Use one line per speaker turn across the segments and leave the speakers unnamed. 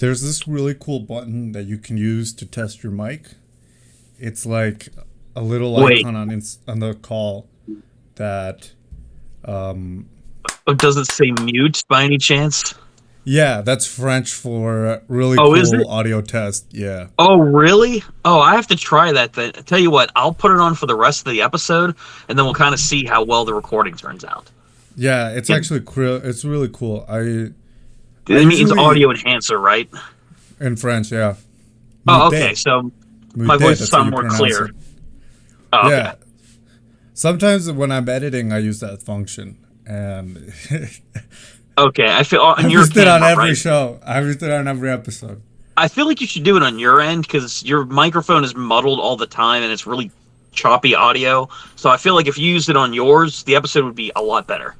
There's this really cool button that you can use to test your mic. It's like a little
Wait,
icon on the call that
does it say mute by any chance?
yeah, that's French for really
Oh, is it?
cool audio test. Yeah.
Oh, really? Oh, I have to try that then. I tell you what, I'll put it on for the rest of the episode, and then we'll kind of see how well the recording turns out.
Yeah, it's
Yeah,
actually it's really cool. I
it means
usually
audio enhancer, right?
in French, yeah.
Oh, okay.
Mute.
So my
Mute,
voice will
that's how
sound
you
more
pronounce
clear.
it.
Oh, okay.
Yeah. Sometimes when I'm editing, I use that function, and
Okay, I feel on
I've
your
used it on
camera,
every
right?
show. I've used it on every episode.
I feel like you should do it on your end because your microphone is muddled all the time and it's really choppy audio. So I feel like if you used it on yours, the episode would be a lot better.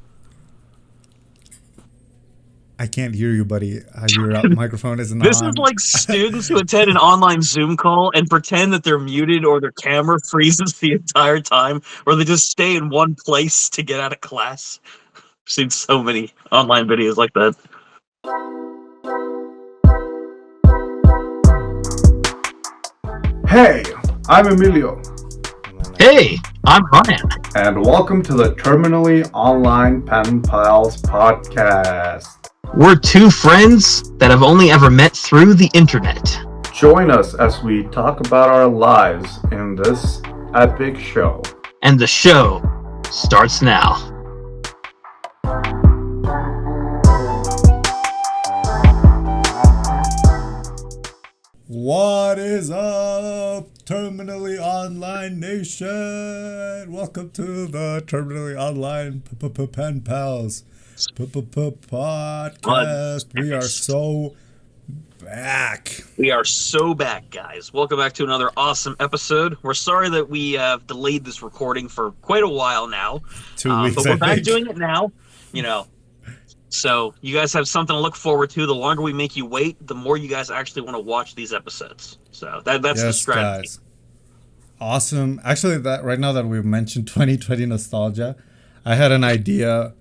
I can't hear you, buddy. Your microphone isn't
This is
on.
like students who attend an online Zoom call and pretend that they're muted or their camera freezes the entire time, or they just stay in one place to get out of class. I've seen so many online videos like that.
Hey, I'm Emilio,
Hey, I'm Rian.
and welcome to the Terminally Online Pen Pals podcast.
We're two friends that have only ever met through the internet.
Join us as we talk about our lives in this epic show.
And the show starts now.
What is up, Terminally Online Nation? Welcome to the Terminally Online Pen Pals podcast. We are so back.
We are so back, guys. Welcome back to another awesome episode. We're sorry that we have delayed this recording for quite a while now.
2 weeks,
but we're
I
back
think.
doing it now, So you guys have something to look forward to. The longer we make you wait, the more you guys actually want to watch these episodes. So that's the
Yes,
strategy.
guys. Awesome. Actually, that right now that we've mentioned 2020 nostalgia, I had an idea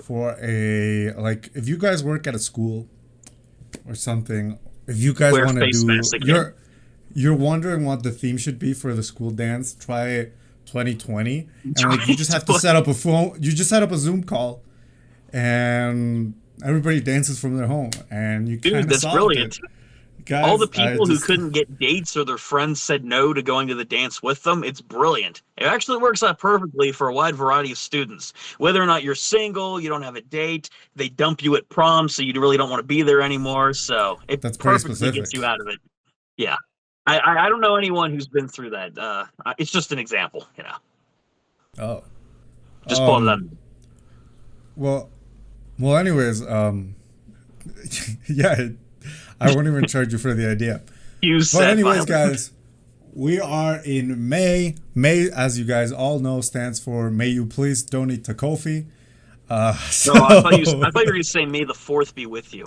for if you guys work at a school or something, if you guys
Wear
want to
face
do
masks again.
you're wondering what the theme should be for the school dance, try 2020, and you just have to set up a phone, you just set up a Zoom call, and everybody dances from their home, and you kind
Dude,
of
that's
solved
brilliant.
it. Guys,
All the
I
people who
just-
couldn't get dates or their friends said no to going to the dance with them, it's brilliant. It actually works out perfectly for a wide variety of students. Whether or not you're single, you don't have a date, they dump you at prom, so you really don't want to be there anymore. So it
That's pretty
perfectly gets
specific.
you out of it. Yeah. I don't know anyone who's been through that. It's just an example,
Oh.
Just pulled it out.
Well, anyways, yeah, I won't even charge you for the idea.
Use
But
that
anyways,
file.
guys, we are in May. May, as you guys all know, stands for May You Please Donate to Kofi. So
No, I thought you were going to say May the 4th be with you.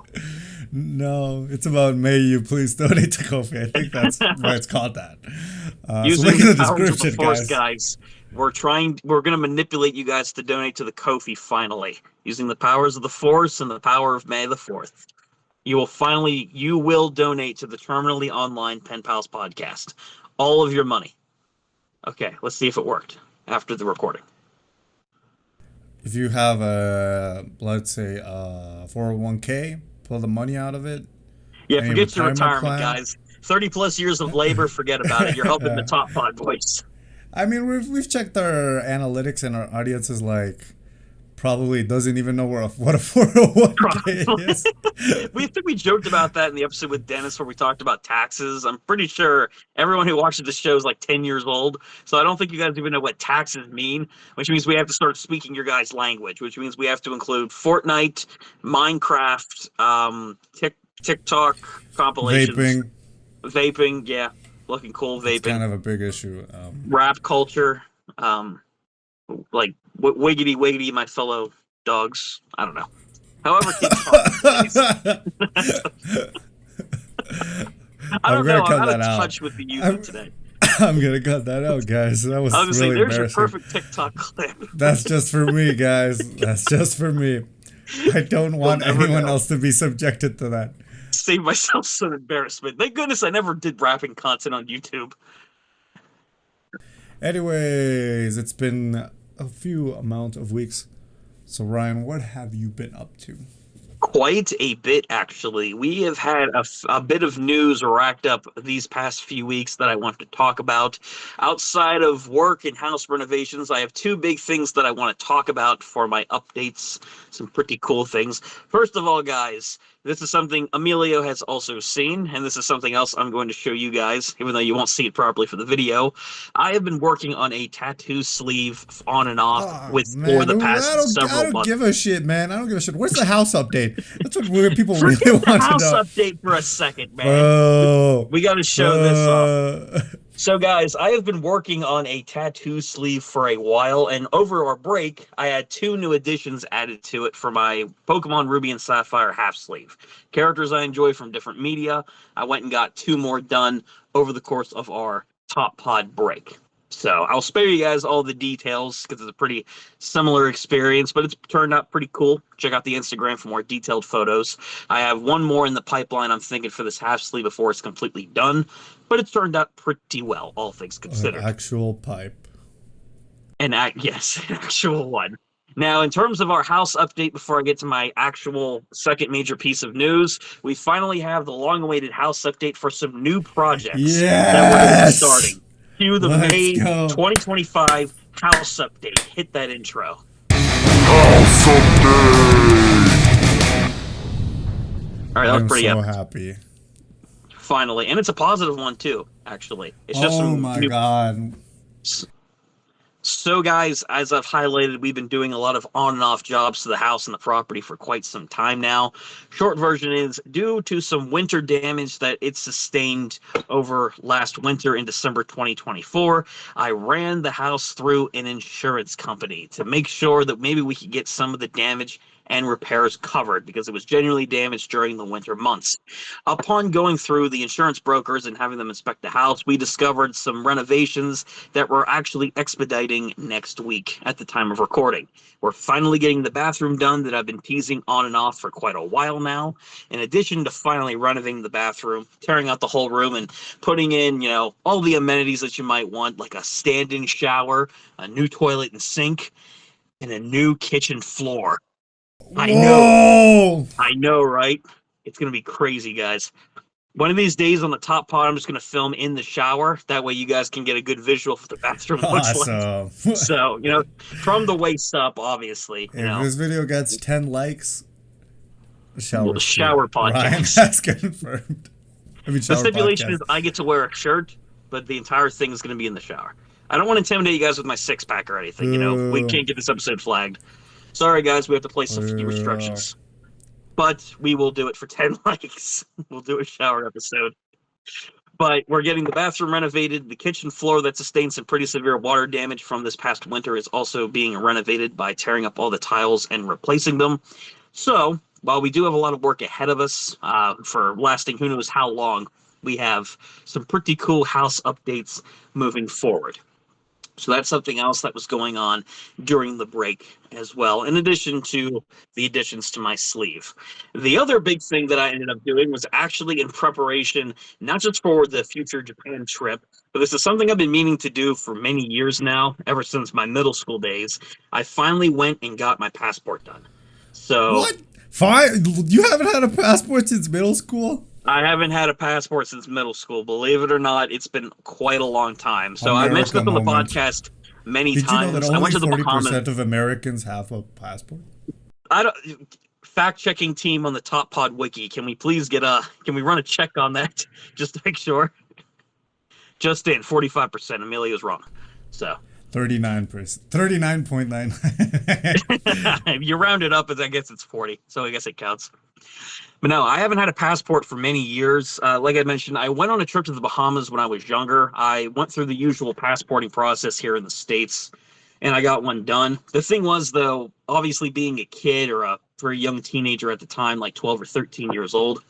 no, it's about May You Please Donate to Kofi. I think that's why it's called that. So
Using
look at the
the powers of the
description,
Force,
guys.
we're going to manipulate you guys to donate to the Ko-fi finally. Using the powers of the Force and the power of May the 4th. You will donate to the Terminally Online Pen Pals podcast. All of your money. Okay, let's see if it worked after the recording.
If you have let's say, 401k, pull the money out of it.
Yeah,
Any
forget your
retirement
retirement,
plan?
guys. 30 plus years of labor, forget about it. You're helping the top 5 boys.
I mean, we've checked our analytics, and our audience is probably doesn't even know what a 401k is.
We joked about that in the episode with Dennis where we talked about taxes. I'm pretty sure everyone who watches the show is like 10 years old. So I don't think you guys even know what taxes mean, which means we have to start speaking your guys' language, which means we have to include Fortnite, Minecraft, TikTok compilations. Vaping, yeah. Looking cool,
It's
vaping.
kind of a big issue.
Rap culture. Wiggity wiggity, my fellow dogs. I don't know. However, kids talk these days. I don't know. I'm out of touch with the youth of today.
I'm gonna cut that out, guys. That was
I was
really
gonna say, there's your
embarrassing.
perfect TikTok clip.
That's just for me, guys. That's just for me. I don't want
never
anyone
know.
else to be subjected to that.
save myself some embarrassment. Thank goodness I never did rapping content on YouTube.
Anyways, it's been a few amount of weeks. So Ryan, what have you been up to?
Quite a bit, actually. We have had a bit of news racked up these past few weeks that I want to talk about. Outside of work and house renovations, I have two big things that I want to talk about for my updates. Some pretty cool things. First of all, guys, this is something Emilio has also seen, and this is something else I'm going to show you guys, even though you won't see it properly for the video. I have been working on a tattoo sleeve on and off for the past several months.
I don't give a shit, man. I don't give a shit. Where's the house update? That's what weird people really want to know.
House update for a second, man. We got to show this off. So, guys, I have been working on a tattoo sleeve for a while, and over our break, I had two new additions added to it for my Pokemon Ruby and Sapphire half sleeve. Characters I enjoy from different media. I went and got two more done over the course of our Top Pod break. So I'll spare you guys all the details because it's a pretty similar experience, but it's turned out pretty cool. Check out the Instagram for more detailed photos. I have one more in the pipeline I'm thinking for this half sleeve before it's completely done, but it's turned out pretty well, all things considered.
An actual pipe.
Yes, an actual one. Now, in terms of our house update, before I get to my actual second major piece of news, we finally have the long-awaited house update for some new projects that we're going to be starting. To the May 2025 house update. Hit that intro. House update! All right, that was pretty epic.
I'm so happy.
Finally. And it's a positive one, too, actually. It's just
oh, my God.
So, guys, as I've highlighted, we've been doing a lot of on and off jobs to the house and the property for quite some time now. Short version is, due to some winter damage that it sustained over last winter in December 2024, I ran the house through an insurance company to make sure that maybe we could get some of the damage and repairs covered because it was genuinely damaged during the winter months. Upon going through the insurance brokers and having them inspect the house, we discovered some renovations that we're actually expediting next week at the time of recording. We're finally getting the bathroom done that I've been teasing on and off for quite a while now. In addition to finally renovating the bathroom, tearing out the whole room and putting in, all the amenities that you might want, like a stand-in shower, a new toilet and sink, and a new kitchen floor. I know, right? It's going to be crazy, guys. One of these days on the Top Pod, I'm just going to film in the shower. That way you guys can get a good visual of what the bathroom looks like. So, from the waist up, obviously.
If this video gets 10 likes,
shower podcast.
Ryan, that's confirmed.
The stipulation is I get to wear a shirt, but the entire thing is going to be in the shower. I don't want to intimidate you guys with my six-pack or anything, We can't get this episode flagged. Sorry, guys, we have to place a few restrictions. But we will do it for 10 likes. We'll do a shower episode. But we're getting the bathroom renovated. The kitchen floor that sustained some pretty severe water damage from this past winter is also being renovated by tearing up all the tiles and replacing them. So, while we do have a lot of work ahead of us for lasting who knows how long, we have some pretty cool house updates moving forward. So that's something else that was going on during the break as well, in addition to the additions to my sleeve. The other big thing that I ended up doing was actually in preparation, not just for the future Japan trip, but this is something I've been meaning to do for many years now, ever since my middle school days. I finally went and got my passport done. So
what? Fine? You haven't had a passport since middle school?
I haven't had a passport since middle school. Believe it or not, it's been quite a long time. So I mentioned this on the podcast many times.
Did you know that only
I went to the
40% of Americans have a passport?
Fact-checking team on the Top Pod Wiki, can we please can we run a check on that just to make sure? Just in 45%. Emilio's wrong. So
39%, 39.9.
You round it up, I guess it's 40. So I guess it counts. But no, I haven't had a passport for many years. Like I mentioned, I went on a trip to the Bahamas when I was younger. I went through the usual passporting process here in the States, and I got one done. The thing was, though, obviously being a kid or a very young teenager at the time, like 12 or 13 years old,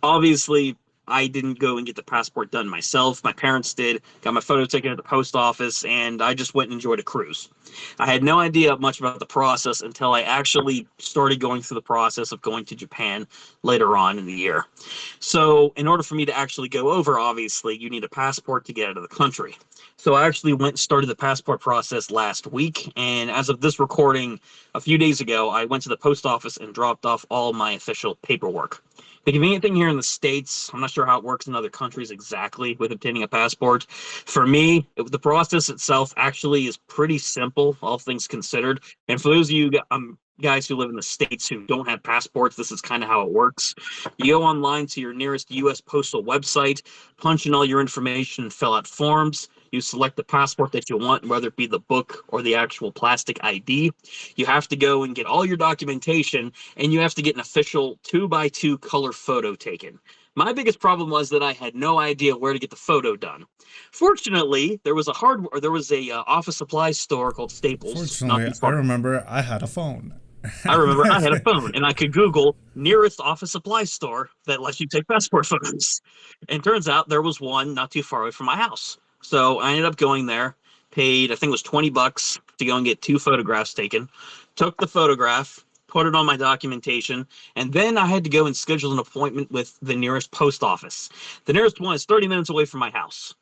obviously I didn't go and get the passport done myself. My parents did, got my photo taken at the post office, and I just went and enjoyed a cruise. I had no idea much about the process until I actually started going through the process of going to Japan later on in the year. So in order for me to actually go over, obviously, you need a passport to get out of the country. So I actually went and started the passport process last week, and as of this recording, a few days ago, I went to the post office and dropped off all my official paperwork. The convenient thing here in the States, I'm not sure how it works in other countries exactly with obtaining a passport. For me, the process itself actually is pretty simple, all things considered. And for those of you guys who live in the States who don't have passports, this is kind of how it works. You go online to your nearest U.S. postal website, punch in all your information, and fill out forms. You select the passport that you want, whether it be the book or the actual plastic ID. You have to go and get all your documentation, and you have to get an official 2x2 color photo taken. My biggest problem was that I had no idea where to get the photo done. Fortunately, there was a office supply store called Staples.
Fortunately, I remember I had a phone.
I remember I had a phone, and I could Google nearest office supply store that lets you take passport photos. And turns out there was one not too far away from my house. So I ended up going there, paid, I think it was $20 to go and get 2 photographs taken, took the photograph, put it on my documentation, and then I had to go and schedule an appointment with the nearest post office. The nearest one is 30 minutes away from my house.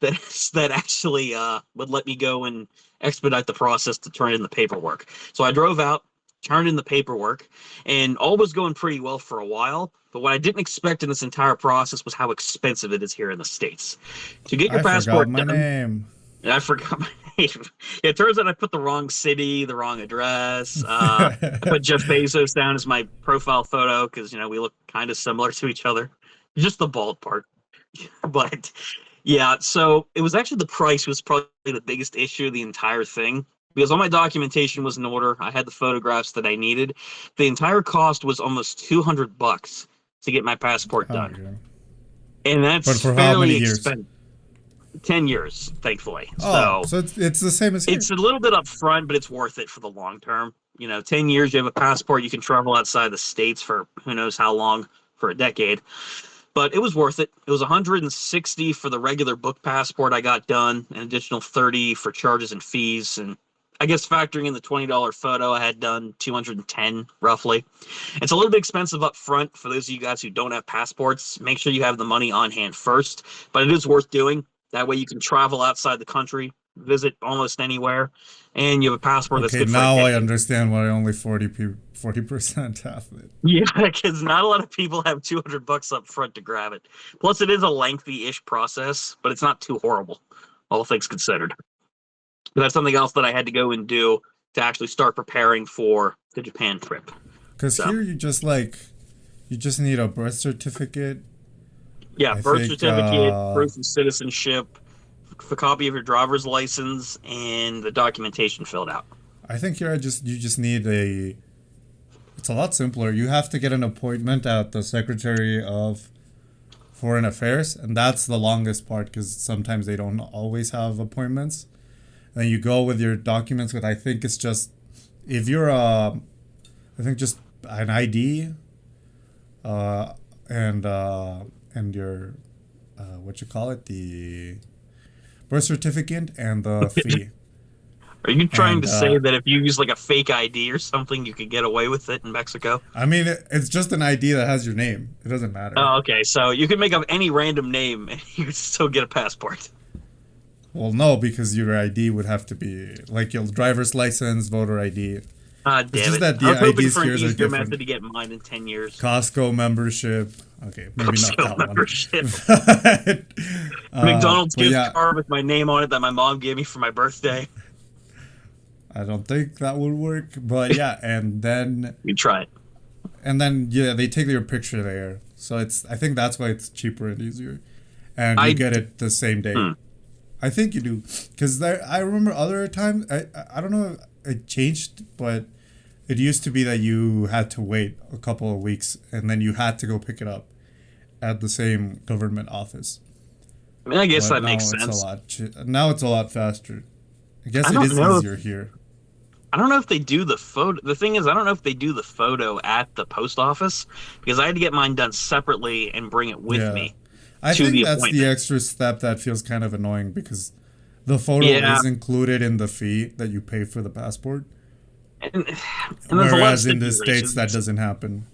That actually would let me go and expedite the process to turn in the paperwork. So I drove out, turned in the paperwork, and all was going pretty well for a while. But what I didn't expect in this entire process was how expensive it is here in the States. To get your passport
done,
I forgot my name. It turns out I put the wrong city, the wrong address. I put Jeff Bezos down as my profile photo because, we look kind of similar to each other. Just the bald part. But yeah, so it was actually the price was probably the biggest issue of the entire thing. Because all my documentation was in order. I had the photographs that I needed. The entire cost was almost $200 to get my passport done. Yeah. And that's fairly expensive. 10 years, thankfully.
So it's the same as here.
It's a little bit upfront, but it's worth it for the long term. 10 years, you have a passport, you can travel outside the States for who knows how long, for a decade. But it was worth it. It was $160 for the regular book passport I got done, an additional $30 for charges and fees, and I guess factoring in the $20 photo, I had done $210 roughly. It's a little bit expensive up front for those of you guys who don't have passports. Make sure you have the money on hand first, but it is worth doing. That way you can travel outside the country, visit almost anywhere, and you have a passport that's good for
now I understand why only 40% have it.
Yeah, because not a lot of people have $200 up front to grab it. Plus, it is a lengthy-ish process, but it's not too horrible, all things considered. But that's something else that I had to go and do to actually start preparing for the Japan trip.
Because here you just need a birth certificate.
Yeah, birth certificate, proof of citizenship, a copy of your driver's license, and the documentation filled out.
I think here you just need it's a lot simpler. You have to get an appointment at the Secretary of Foreign Affairs, and that's the longest part because sometimes they don't always have appointments. Then you go with your documents with, I think it's just, if you're just an ID, and your, the birth certificate and the fee.
Are you trying to say that if you use like a fake ID or something, you could get away with it in Mexico?
I mean, it's just an ID that has your name. It doesn't matter.
Oh, okay. So you can make up any random name and you could still get a passport.
Well, no, because your ID would have to be like your driver's license, voter ID.
Damn it.
That the
I was hoping
IDs
for an
here are
easier
different.
method to get mine in 10 years.
Costco membership. Okay, maybe
Costco
not that
membership.
one.
McDonald's gift card with my name on it that my mom gave me for my birthday.
I don't think that would work, but yeah, and then
you try it.
And then they take your picture there, so I think that's why it's cheaper and easier, and you get it the same day. I think you do, because I remember other times. I don't know if it changed, but it used to be that you had to wait a couple of weeks, and then you had to go pick it up at the same government office.
I mean, I guess that makes sense.
Now it's a lot faster. I guess it is easier here.
I don't know if they do the photo. The thing is, I don't know if they do the photo at the post office because I had to get mine done separately and bring it with me.
I
to
think
the
that's the
appointment.
extra step that feels kind of annoying because the photo
Yeah.
is included in the fee that you pay for the passport.
And there's a lot of
Whereas in the States, that
stipulations.
doesn't happen.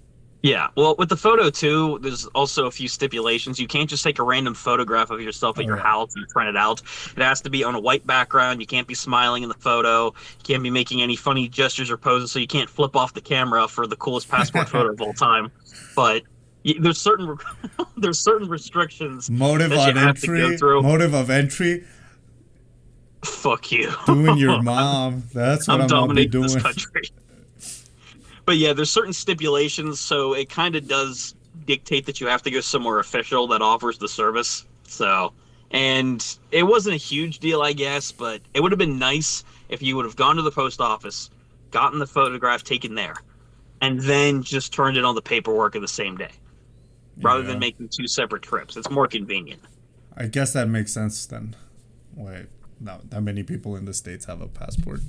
Yeah, well, with the photo too, there's also a few stipulations. You can't just take a random photograph of yourself at
Oh,
your
yeah.
house and print it out. It has to be on a white background. You can't be smiling in the photo. You can't be making any funny gestures or poses, so you can't flip off the camera for the coolest passport photo of all time. But there's certain there's certain restrictions
Motive
that you
on
have to go
entry,
through.
motive of entry,
Fuck you.
doing your mom. That's what
I'm
I'm gonna be
dominating this
doing.
country. But yeah, there's certain stipulations, so it kind of does dictate that you have to go somewhere official that offers the service. So, and it wasn't a huge deal, I guess, but it would have been nice if you would have gone to the post office, gotten the photograph taken there, and then just turned it on the paperwork in the same day, rather
Yeah.
than making two separate trips. It's more convenient.
I guess that makes sense then. Wait, not that many people in the States have a passport.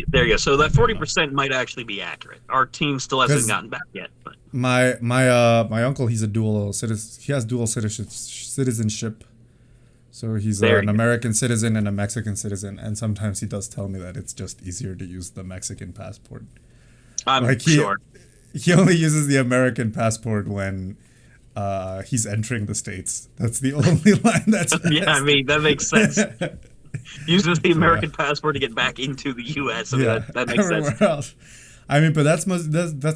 There you go. So that 40% might actually be accurate. Our team still hasn't
'Cause
gotten back yet, but
My uncle, he's a dual citizen. He has dual citizenship. So he's
There
an
you go.
American citizen and a Mexican citizen, and sometimes he does tell me that it's just easier to use the Mexican passport.
I'm
Like he
sure.
he only uses the American passport when he's entering the States. That's the only line that's
Yeah, I mean, that makes sense.
yeah,
Uses the American passport to get back into the U.S. I mean, that makes sense.
everywhere else. I mean, but that's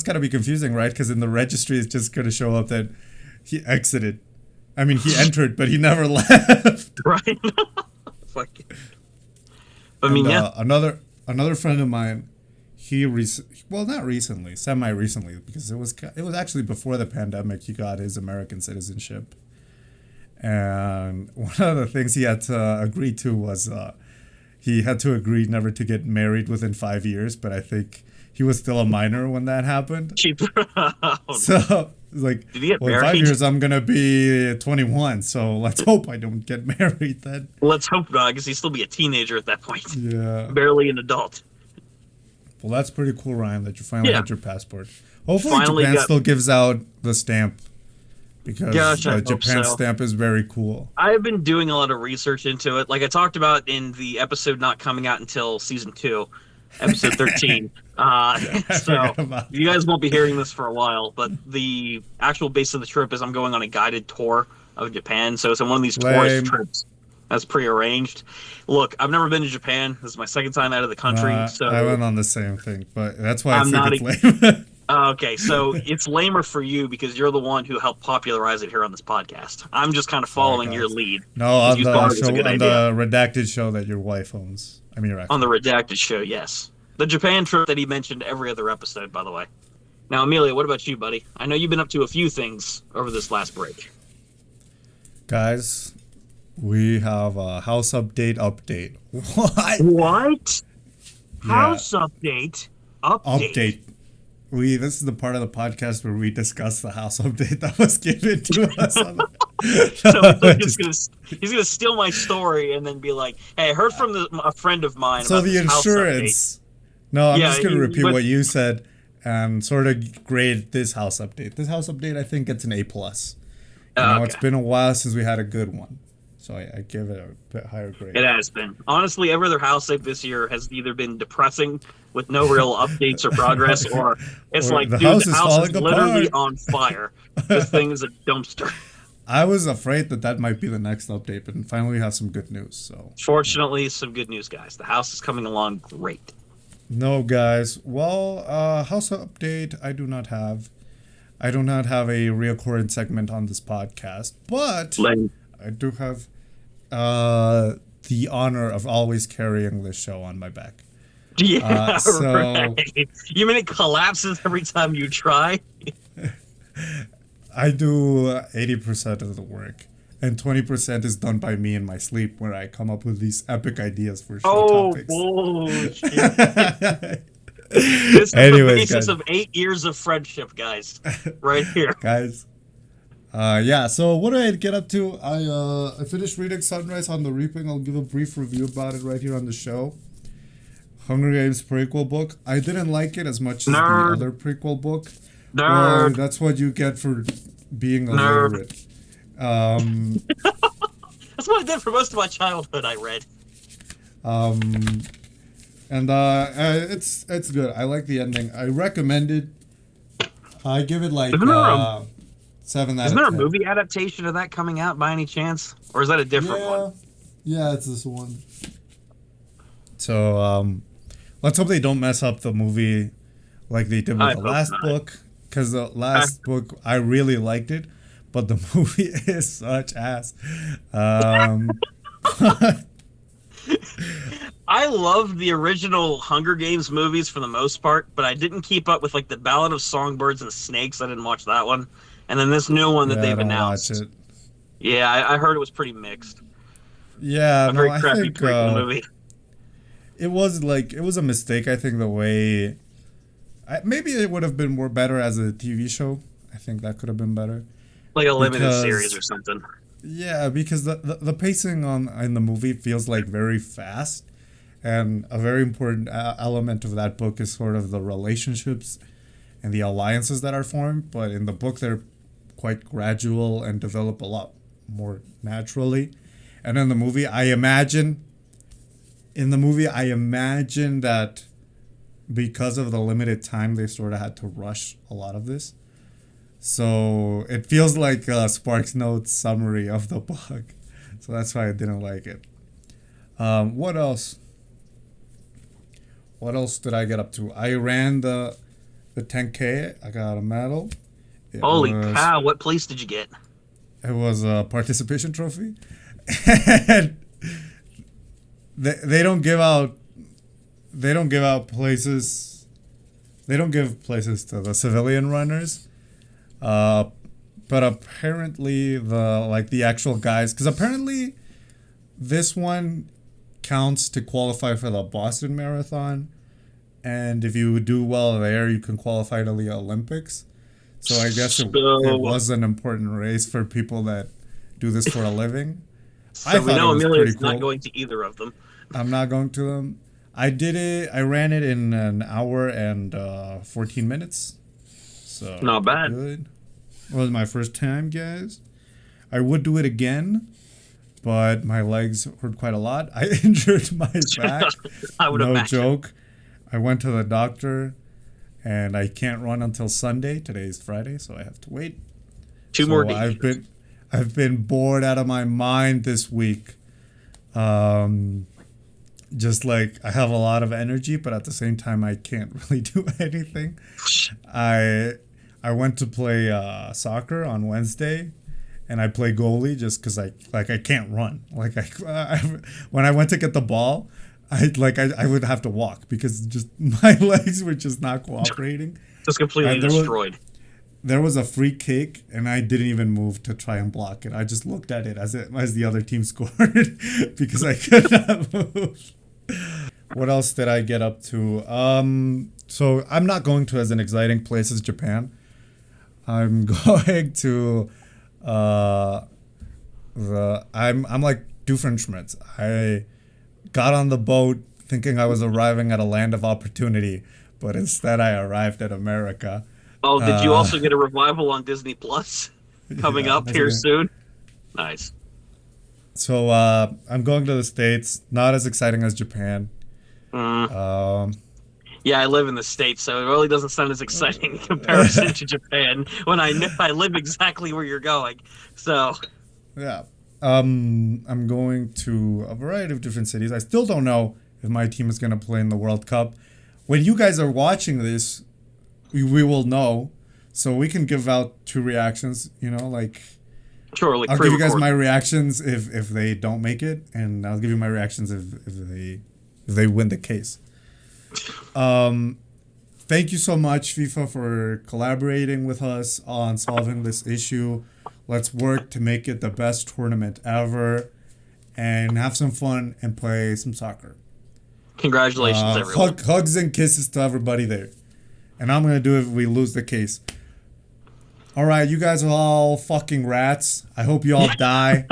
gotta be confusing, right? Because in the registry, it's just gonna show up that he exited. I mean, he entered, but he never left.
Right? Fuck it. I mean,
And,
yeah.
another friend of mine, not recently, semi recently, because it was actually before the pandemic. He got his American citizenship, and one of the things he had to agree to was he had to agree never to get married within 5 years. But I think he was still a minor when that happened.
Cheap.
So it's like,
Did he get
well, in 5
married?
years I'm gonna be 21. So let's hope I don't get married then.
Let's hope not, because he'd still be a teenager at that point.
Yeah.
Barely an adult.
Well, that's pretty cool, Ryan, that you finally
Yeah.
had your passport. Hopefully,
Finally
Japan
got-
still gives out the stamp because
Gosh, I
the
hope
Japan
so.
stamp is very cool.
I've been doing a lot of research into it. Like I talked about in the episode not coming out until season 2, episode 13. So
forgot about
you guys won't be hearing this for a while, but the actual base of the trip is I'm going on a guided tour of Japan. So it's on one of these
Lame.
tourist trips that's prearranged. Look, I've never been to Japan. This is my second time out of the country. So
I went on the same thing, but that's why I
I'm
think
not
it's lame.
okay, so it's lamer for you because you're the one who helped popularize it here on this podcast. I'm just kind of following your
guys.
lead.
No, on
You
the
thought it was a
show,
good
on
idea.
the redacted show that your wife owns. I mean, your ex.
On the redacted show, yes. The Japan trip that he mentioned every other episode, by the way. Now, Emilio, what about you, buddy? I know you've been up to a few things over this last break.
Guys, we have a house update. What?
What?
Yeah.
House update?
Update. This is the part of the podcast where we discuss the house update that was given to us.
So he's gonna steal my story and then be like, "Hey, I heard from a friend of mine."
So
about
the
this house update."
insurance. No, I'm
Yeah,
just gonna repeat
but-
what you said and sort of grade this house update. This house update, I think it's an A plus. You know, it's
Okay.
been a while since we had a good one, so I give it a bit higher grade.
It has been. Honestly, every other house site this year has either been depressing with no real updates or progress, or it's
Or
like,
the
dude,
house
the
is
house is
falling
literally
apart.
on fire. This thing is a dumpster.
I was afraid that might be the next update, but finally we have some good news. So
Fortunately, some good news, guys. The house is coming along great.
no, guys. Well, house update. I do not have a reoccurring segment on this podcast, but
Lame.
I do have the honor of always carrying this show on my back.
Yeah,
so-
right. You mean it collapses every time you try?
I do 80% of the work, and 20% is done by me in my sleep, where I come up with these epic ideas for show
Oh,
topics.
bullshit. This is the
Anyways,
basis
guys.
of 8 years of friendship, guys. Right here.
Guys. Yeah, so what did I get up to? I finished reading Sunrise on the Reaping. I'll give a brief review about it right here on the show. Hunger Games prequel book. I didn't like it as much as
Nerd.
the other prequel book.
Nerd.
Well, that's what you get for being
Nerd.
illiterate. Um,
That's what I did for most of my childhood. I read.
um, and it's good. I like the ending. I recommend it. I give it like
Isn't there a
7 out
Isn't
of
there a
10.
movie adaptation of that coming out by any chance? Or is that a different one?
Yeah, it's this one. So let's hope they don't mess up the movie like they did with
I
the
hope
last
not.
book. Because the last book, I really liked it, but the movie is such ass.
I love the original Hunger Games movies for the most part, but I didn't keep up with like the Ballad of Songbirds and Snakes. I didn't watch that one. And then this new one that
Yeah,
they've
don't watch
announced.
it.
Yeah, I heard it was pretty mixed.
Yeah,
A
no,
very
I
crappy
think
prequel movie.
it was a mistake. I think the way maybe it would have been more better as a TV show. I think that could have been better.
Like a limited
because-
series or something.
Yeah, because the pacing in the movie feels like very fast, and a very important element of that book is sort of the relationships and the alliances that are formed. But in the book, they're quite gradual and develop a lot more naturally. And in the movie, I imagine that because of the limited time, they sort of had to rush a lot of this. So it feels like a Sparks Notes summary of the book. So that's why I didn't like it. What else? What else did I get up to? I ran the 10K. I got a medal.
Holy cow, what place did you get?
It was a participation trophy. And they don't give out places. They don't give places to the civilian runners. But apparently the actual guys, because apparently this one counts to qualify for the Boston Marathon, and if you do well there, you can qualify to the Olympics. So I guess it was an important race for people that do this for a living.
So we know Emilio's not going to either of them.
I'm not going to them. I did it. I ran it in an hour and 14 minutes. So
Not bad.
Good. It was my first time, guys. I would do it again, but my legs hurt quite a lot. I injured my back.
I would
no
imagine.
joke. I went to the doctor, and I can't run until Sunday. Today is Friday, so I have to wait.
Two more days.
I've been bored out of my mind this week. Just like I have a lot of energy, but at the same time I can't really do anything. I went to play soccer on Wednesday, and I play goalie just because I can't run. Like when I went to get the ball, I would have to walk because just my legs were just not cooperating.
Just completely destroyed.
There was a free kick, and I didn't even move to try and block it. I just looked at it as the other team scored because I could not move. What else did I get up to? So I'm not going to as an exciting place as Japan. I'm going to I'm like Doofenshmirtz. I got on the boat thinking I was arriving at a land of opportunity, but instead I arrived at America.
Oh, did you also get a revival on Disney Plus coming up here soon? Nice.
So I'm going to the States. Not as exciting as Japan.
Yeah, I live in the States, so it really doesn't sound as exciting in comparison to Japan when I live exactly where you're going. So
yeah. I'm going to a variety of different cities. I still don't know if my team is going to play in the World Cup. When you guys are watching this, we will know. So we can give out two reactions, like...
Sure, like
I'll give you guys my reactions if they don't make it, and I'll give you my reactions if they win the case. Thank you so much, FIFA, for collaborating with us on solving this issue. Let's work to make it the best tournament ever, and have some fun and play some soccer.
Congratulations, everyone.
Hugs and kisses to everybody there. And I'm gonna do it if we lose the case. All right, you guys are all fucking rats. I hope you all die.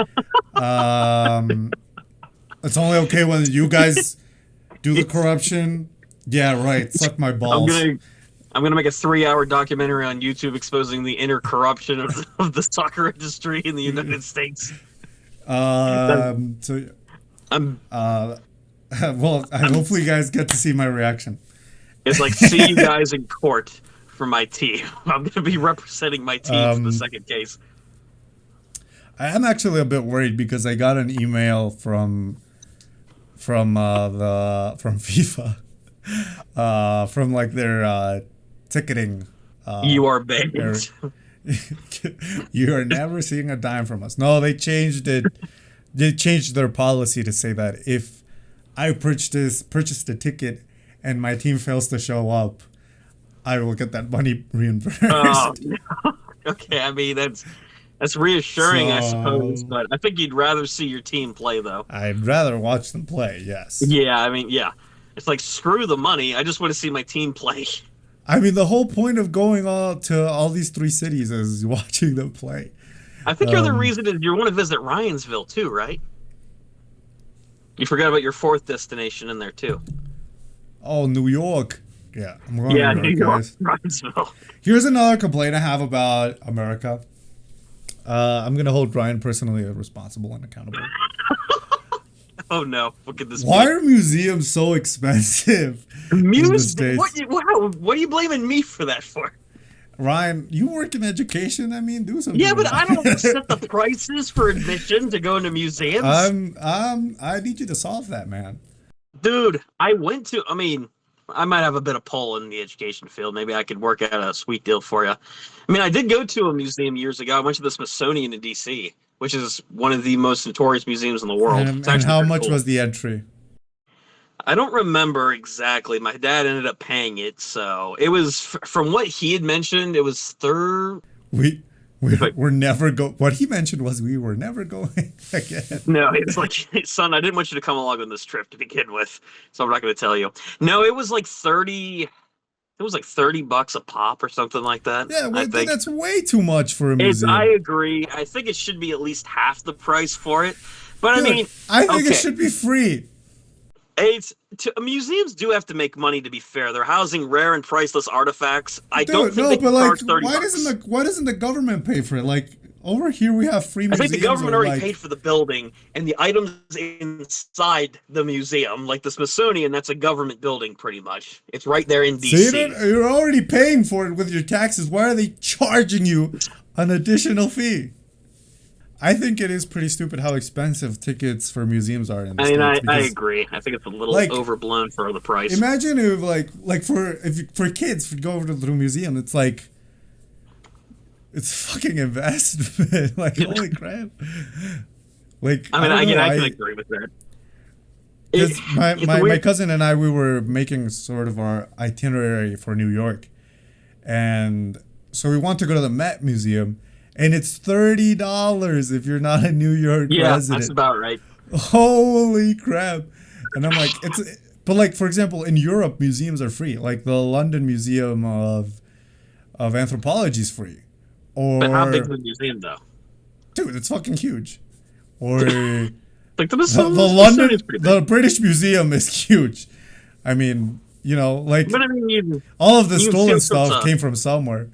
It's only okay when you guys do the corruption. Yeah, right. Suck my balls.
I'm gonna make a 3-hour documentary on YouTube exposing the inner corruption of the soccer industry in the United States.
So,
I'm
well, hopefully you guys get to see my reaction.
It's like, see you guys in court for my team. I'm going to be representing my team for the second case.
I am actually a bit worried because I got an email from FIFA, from like their ticketing.
You are banned.
You are never seeing a dime from us. No, they changed it. They changed their policy to say that if I purchased a ticket and my team fails to show up, I will get that money reimbursed.
Oh, no. Okay, I mean that's reassuring, I suppose, but I think you'd rather see your team play, though.
I'd rather watch them play. Yes.
Yeah, I mean, yeah, it's like, screw the money. I just want to see my team play.
I mean, the whole point of going to all these 3 cities is watching them play.
I think the other reason is you want to visit Ryansville too, right? You forgot about your 4th destination in there too.
Oh, New York. Yeah, I'm going
to
New York, guys.
Ryansville.
Here's another complaint I have about America. I'm going to hold Ryan personally responsible and accountable.
Oh no! Look at this.
Why are museums so expensive?
What are you blaming me for that for?
Ryan, you work in education. I mean, do something.
Yeah, but I don't set the prices for admission to go into museums.
I need you to solve that, man.
Dude, I mean, I might have a bit of pull in the education field. Maybe I could work out a sweet deal for you. I mean, I did go to a museum years ago. I went to the Smithsonian in D.C., which is one of the most notorious museums in the world.
And how much was the entry?
I don't remember exactly. My dad ended up paying it, so it was, from what he had mentioned, it was third.
We're never go. What he mentioned was we were never going again.
No, it's like, son, I didn't want you to come along on this trip to begin with, so I'm not going to tell you. No, it was like 30. It was like $30 a pop or something like that.
Yeah, I think that's way too much for a museum.
I agree. I think it should be at least half the price for it. But dude, I mean,
I think it should be free.
Museums do have to make money, to be fair. They're housing rare and priceless artifacts. Don't think they can charge $30.
Why doesn't the government pay for it? Like, over here we have free museums.
I think the government already paid for the building and the items inside the museum. Like the Smithsonian, that's a government building pretty much. It's right there in D.C.
So you're already paying for it with your taxes. Why are they charging you an additional fee? I think it is pretty stupid how expensive tickets for museums are in the States.
I agree. I think it's a little overblown for the price.
Imagine if for kids to go to the museum, it's like, it's fucking investment. Like, holy crap. Like,
I mean, I can agree with that.
Because my cousin and I, we were making sort of our itinerary for New York. And so we want to go to the Met Museum. And it's $30 if you're not a New York resident.
Yeah, that's about right.
Holy crap. And I'm like, but like, for example, in Europe, museums are free. Like the London Museum of Anthropology is free.
But how big is the museum, though?
Dude, it's fucking huge. Or
like
the British Museum is huge. I mean, you know, like,
but I mean,
all of the stolen stuff came from somewhere.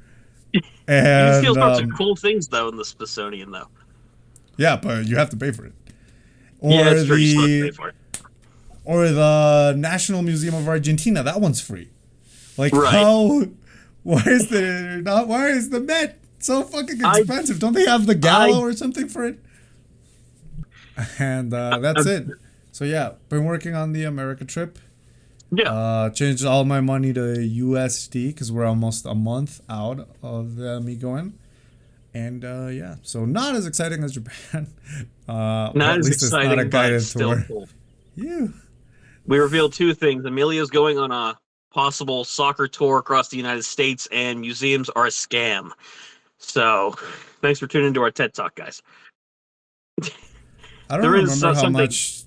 And,
you still some cool things, though, in the Smithsonian, though.
Yeah, but you have to pay for it.
Yeah, that's true. You still have to pay for it.
Or the National Museum of Argentina, that one's free. Like,
right.
Why is the Met so fucking expensive? Don't they have the gala or something for it? And that's it. So yeah, been working on the America trip.
Yeah.
Changed all my money to USD because we're almost a month out of me going. And yeah, so not as exciting as Japan.
Not as exciting, not a guided still tour. Cool.
Yeah.
We revealed 2 things. Emilio's going on a possible soccer tour across the United States, and museums are a scam. So, thanks for tuning into our TED Talk, guys.
I don't remember how much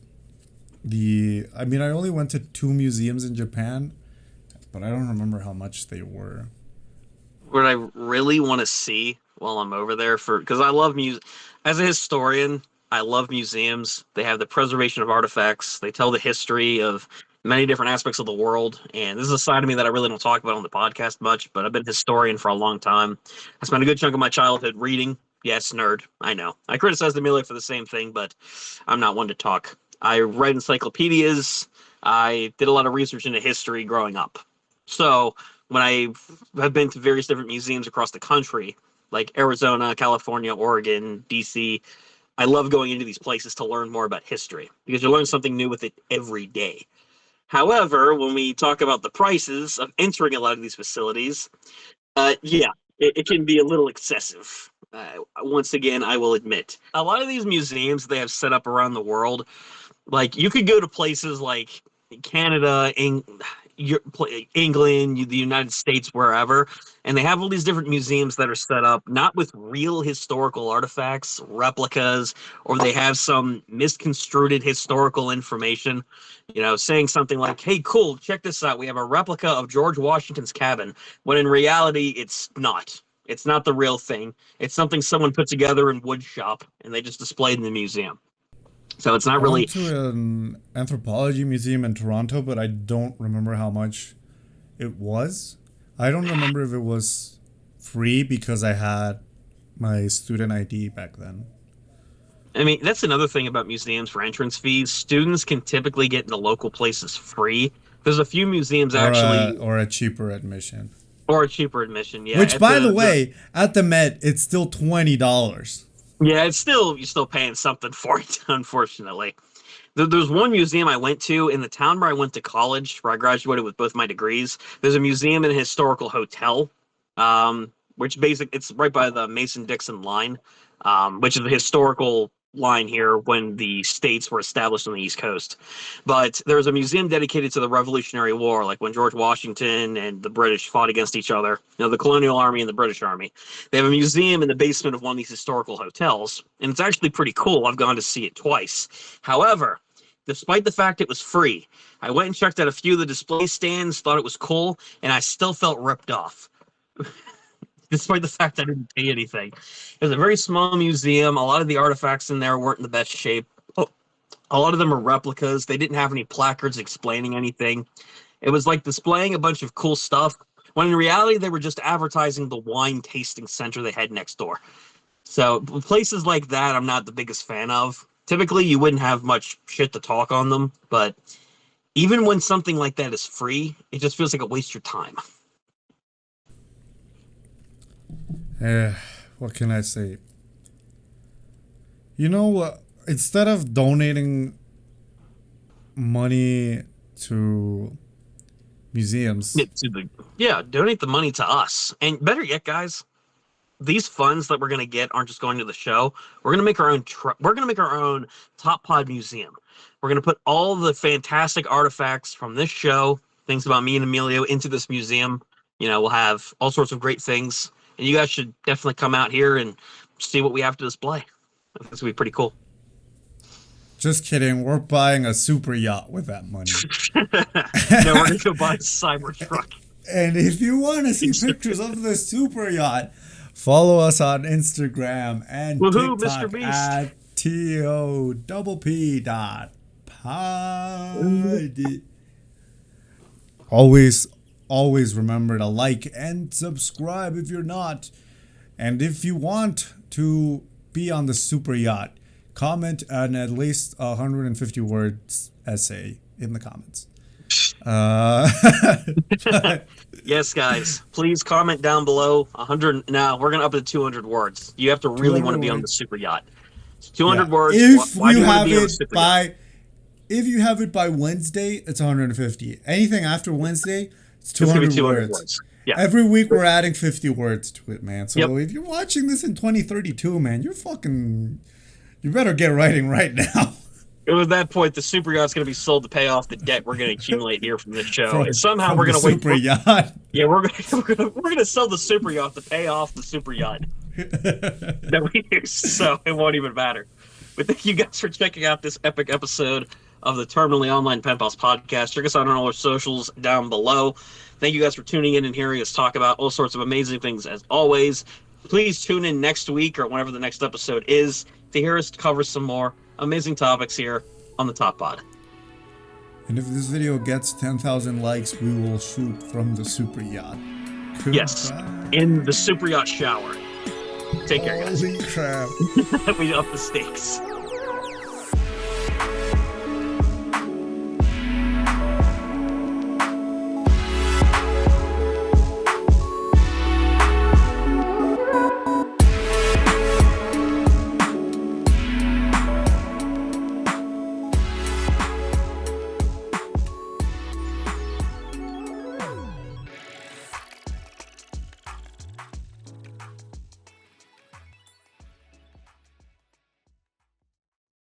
I mean, I only went to 2 museums in Japan, but I don't remember how much they were.
What I really want to see while I'm over there, because I love as a historian, I love museums. They have the preservation of artifacts. They tell the history of many different aspects of the world. And this is a side of me that I really don't talk about on the podcast much, but I've been a historian for a long time. I spent a good chunk of my childhood reading. Yes, nerd. I know. I criticized Emilio for the same thing, but I'm not one to talk. I read encyclopedias. I did a lot of research into history growing up. So when I have been to various different museums across the country, like Arizona, California, Oregon, DC, I love going into these places to learn more about history because you learn something new with it every day. However, when we talk about the prices of entering a lot of these facilities, it can be a little excessive. Once again, I will admit. A lot of these museums they have set up around the world, like you could go to places like Canada, England, the United States, wherever, and they have all these different museums that are set up not with real historical artifacts, replicas, or they have some misconstrued historical information, saying something like, hey, cool, check this out. We have a replica of George Washington's cabin, when in reality, it's not. It's not the real thing. It's something someone put together in wood shop, and they just displayed in the museum. So it's not
I
really.
went to an anthropology museum in Toronto, but I don't remember how much it was. I don't remember if it was free because I had my student ID back then.
I mean, that's another thing about museums for entrance fees. Students can typically get into local places free. There's a few museums actually.
Or a cheaper admission.
Or a cheaper admission, yeah.
Which, by the way, at the Met, it's still $20.
Yeah, you're still paying something for it, unfortunately. There's one museum I went to in the town where I went to college, where I graduated with both my degrees. There's a museum and a historical hotel, it's right by the Mason-Dixon line, which is the historical line here when the states were established on the East Coast. But there's a museum dedicated to the Revolutionary War, like when George Washington and the British fought against each other, the Colonial Army and the British Army. They have a museum in the basement of one of these historical hotels, and it's actually pretty cool. I've gone to see it twice. However, despite the fact it was free, I went and checked out a few of the display stands, thought it was cool, and I still felt ripped off. Despite the fact I didn't pay anything. It was a very small museum. A lot of the artifacts in there weren't in the best shape. A lot of them are replicas. They didn't have any placards explaining anything. It was like displaying a bunch of cool stuff, when in reality they were just advertising the wine tasting center they had next door. So places like that I'm not the biggest fan of. Typically you wouldn't have much shit to talk on them, but even when something like that is free, it just feels like a waste of your time.
What can I say? Instead of donating money to museums,
donate the money to us. And better yet, guys, these funds that we're gonna get aren't just going to the show. We're gonna make our own. We're gonna make our own Top Pod Museum. We're gonna put all the fantastic artifacts from this show, things about me and Emilio, into this museum. We'll have all sorts of great things. And you guys should definitely come out here and see what we have to display. I think this will be pretty cool.
Just kidding. We're buying a super yacht with that money.
No, we're going to go buy a Cybertruck.
And if you want to see pictures of the super yacht, follow us on Instagram and
Woohoo,
TikTok
Mr. Beast.
at TOPP.pod. Always remember to like and subscribe if you're not. And if you want to be on the super yacht, comment an at least 150 words essay in the comments.
Yes, guys, please comment down below. 100. Now we're gonna up it to 200 words. You have to really want to be on the super yacht. 200 words.
If
why
you
do you want
have
to be on the
it
super
by,
yacht?
if you have it by Wednesday, it's 150. Anything after Wednesday, it's
It's gonna be
200 words.
Yeah.
Every week we're adding 50 words to it, man. So
Yep.
if you're watching this in 2032, man, you better get writing right now.
At that point, the super yacht's going to be sold to pay off the debt we're going to accumulate here from this show. And somehow
From
we're going
the
to wait.
super yacht.
Yeah, we're going to sell the super yacht to pay off the super yacht that we use, so it won't even matter. But thank you guys for checking out this epic episode of the Terminally Online Pen Pals podcast. Check us out on all our socials down below. Thank you guys for tuning in and hearing us talk about all sorts of amazing things as always. Please tune in next week or whenever the next episode is to hear us cover some more amazing topics here on the Top Pod.
And if this video gets 10,000 likes, we will shoot from the super yacht.
Yes, in the super yacht shower. Take care, guys.
Holy crap.
We up the stakes.